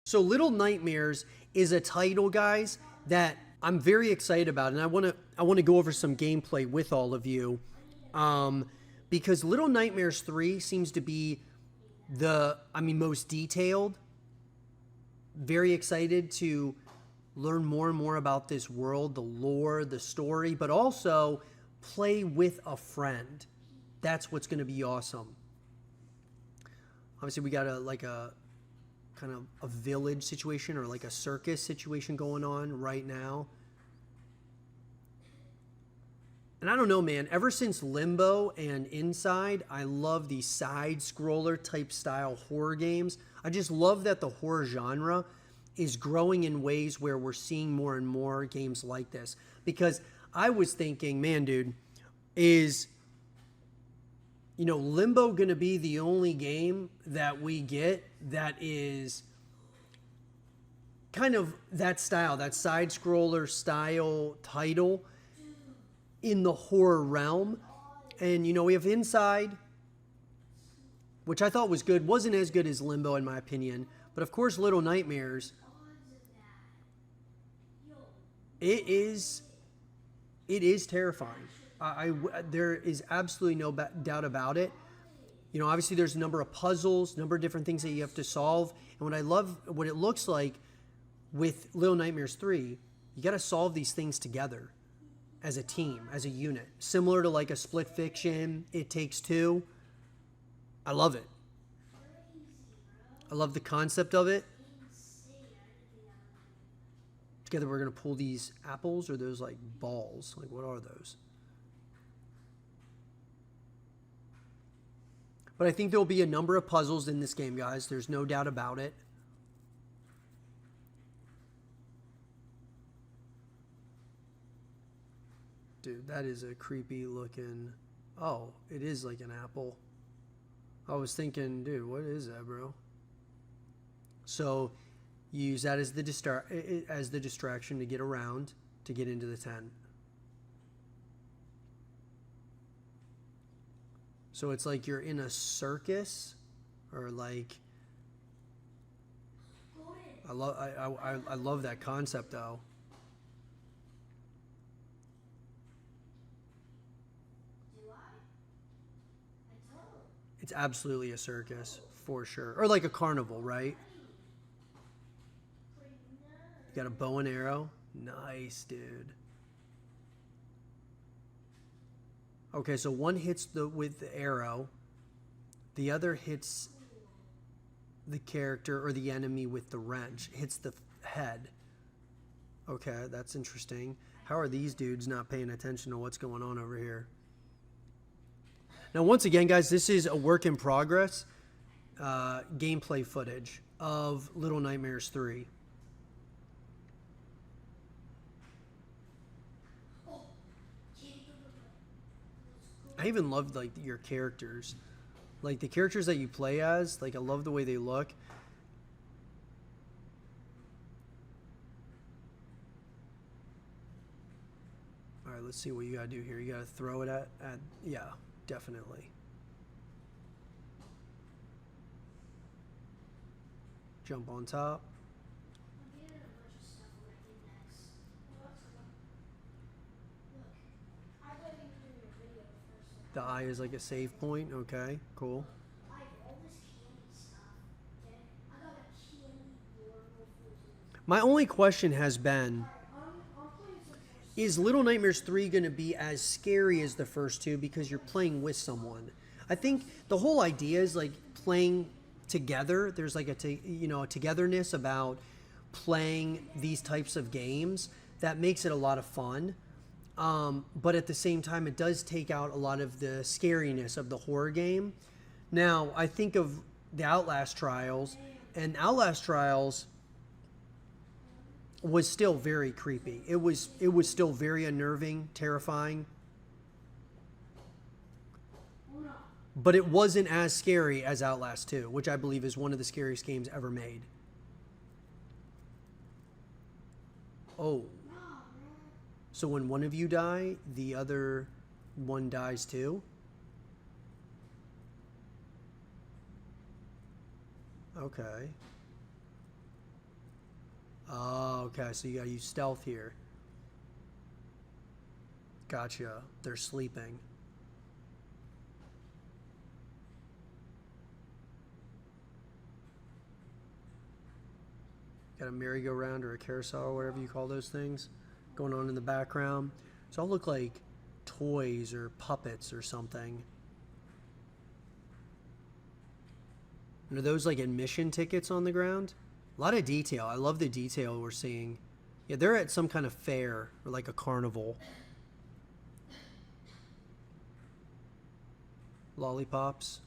So Little Nightmares is a title, guys, that I'm very excited about, and I want to go over some gameplay with all of you, because Little Nightmares 3 seems to be most detailed. Very excited to learn more and more about this world, the lore, the story, but also play with a friend. That's what's going to be awesome. Obviously, we got a kind of a village situation or like a circus situation going on right now. And I don't know, man, ever since Limbo and Inside, I love these side scroller type style horror games. I just love that the horror genre is growing in ways where we're seeing more and more games like this. Because I was thinking, man, dude, is Limbo going to be the only game that we get that is kind of that style, that side scroller style title in the horror realm? And we have Inside, which I thought was good. Wasn't as good as Limbo in my opinion, but of course Little Nightmares, it is terrifying. There is absolutely no doubt about it. Obviously there's a number of puzzles, number of different things that you have to solve. And what it looks like with Little Nightmares 3, you got to solve these things together as a team, as a unit. Similar to like a Split Fiction, It Takes Two. I love it. I love the concept of it. Together we're going to pull these apples, or those like balls. Like, what are those? But I think there'll be a number of puzzles in this game, guys. There's no doubt about it. Dude, that is a creepy looking... Oh, it is like an apple. I was thinking, dude, what is that, bro? So you use that as the distraction to get around, to get into the tent. So it's like you're in a circus, or like... I love that concept, though. It's absolutely a circus, for sure. Or like a carnival, right? You got a bow and arrow. Nice, dude. Okay, so one hits with the arrow. The other hits the character or the enemy with the wrench. Hits the head. Okay, that's interesting. How are these dudes not paying attention to what's going on over here? Now, once again, guys, this is a work in progress gameplay footage of Little Nightmares 3. I even loved like your characters, like the characters that you play as. Like, I love the way they look. All right, let's see what you gotta do here. You gotta throw it at yeah, definitely. Jump on top. The eye is like a save point. Okay, cool. My only question has been, is Little Nightmares 3 going to be as scary as the first two because you're playing with someone? I think the whole idea is like playing together. There's like a togetherness about playing these types of games that makes it a lot of fun. But at the same time, it does take out a lot of the scariness of the horror game. Now, I think of the Outlast Trials, and Outlast Trials was still very creepy. It was still very unnerving, terrifying. But it wasn't as scary as Outlast 2, which I believe is one of the scariest games ever made. Oh. So when one of you die, the other one dies too? Okay. Oh, okay. So you gotta use stealth here. Gotcha. They're sleeping. Got a merry-go-round or a carousel or whatever you call those things going on in the background. So all look like toys or puppets or something. And are those like admission tickets on the ground? A lot of detail. I love the detail we're seeing. Yeah, they're at some kind of fair or like a carnival. Lollipops.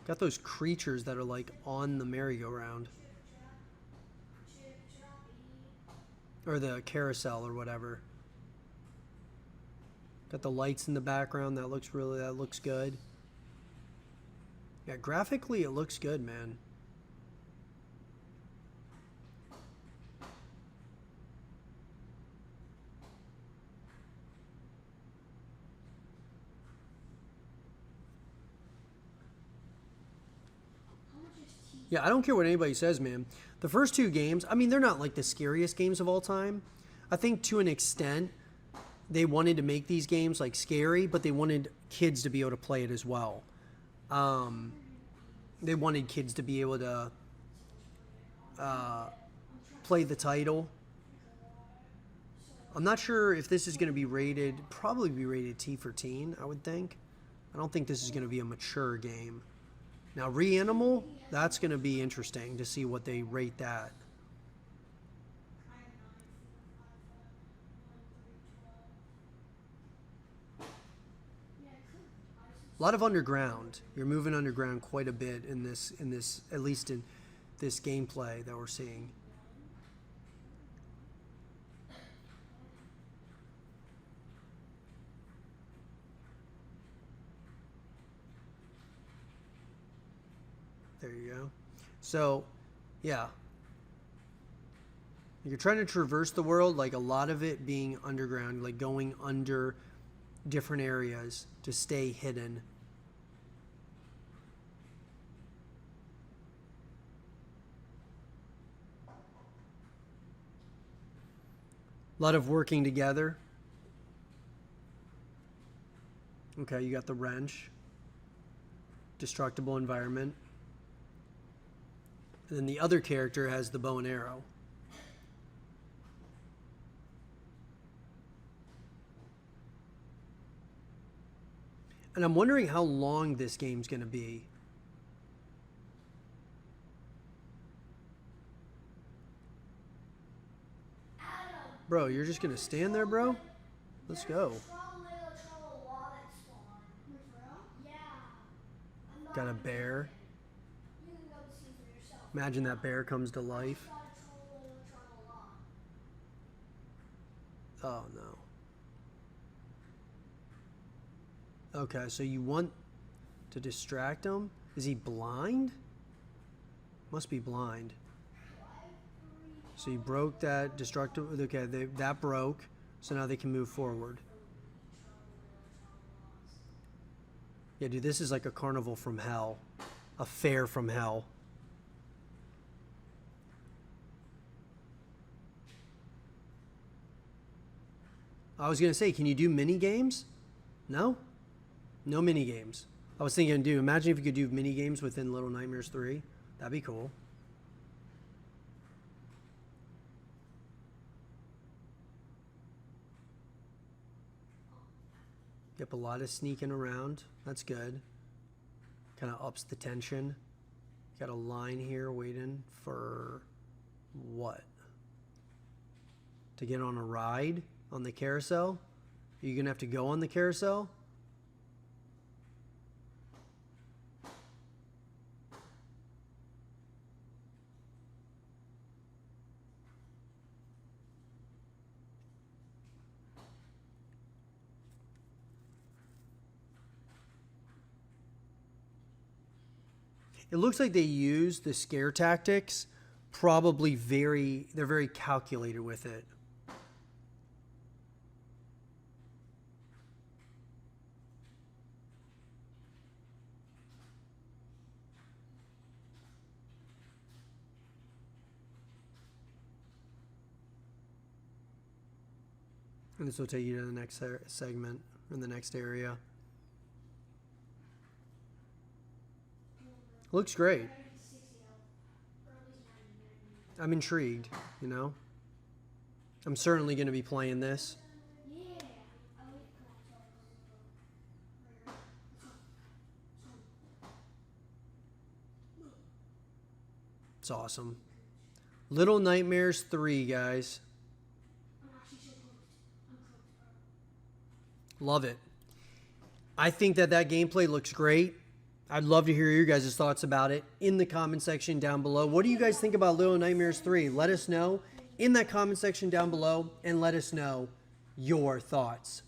Got those creatures that are like on the merry-go-round. Or the carousel or whatever. Got the lights in the background. That looks good. Yeah, graphically it looks good, man. Yeah, I don't care what anybody says, man. The first two games, I mean, they're not like the scariest games of all time. I think to an extent, they wanted to make these games like scary, but they wanted kids to be able to play it as well. They wanted kids to be able to play the title. I'm not sure if this is going to be rated, probably be rated T for teen, I would think. I don't think this is going to be a mature game. Now, Reanimal, that's going to be interesting to see what they rate that. A lot of underground. You're moving underground quite a bit in this, at least in this gameplay that we're seeing. There you go. So, yeah. You're trying to traverse the world, like a lot of it being underground, like going under different areas to stay hidden. A lot of working together. Okay, you got the wrench. Destructible environment. And then the other character has the bow and arrow. And I'm wondering how long this game's going to be. Bro, you're just going to stand there, bro? Let's go. Got a bear. Imagine that bear comes to life. Oh, no. Okay, so you want to distract him? Is he blind? Must be blind. So you broke that destructive... Okay, that broke. So now they can move forward. Yeah, dude, this is like a carnival from hell. A fair from hell. I was going to say, can you do mini games? No? No mini games. I was thinking, dude, imagine if you could do mini games within Little Nightmares 3. That'd be cool. Yep, a lot of sneaking around. That's good. Kind of ups the tension. Got a line here waiting for what? To get on a ride on the carousel? Are you going to have to go on the carousel? It looks like they use the scare tactics probably they're very calculated with it. And this will take you to the next segment in the next area. Looks great. I'm intrigued, you know? I'm certainly going to be playing this. It's awesome. Little Nightmares 3, guys. Love it. I think that gameplay looks great. I'd love to hear your guys' thoughts about it in the comment section down below. What do you guys think about Little Nightmares 3? Let us know in that comment section down below and let us know your thoughts.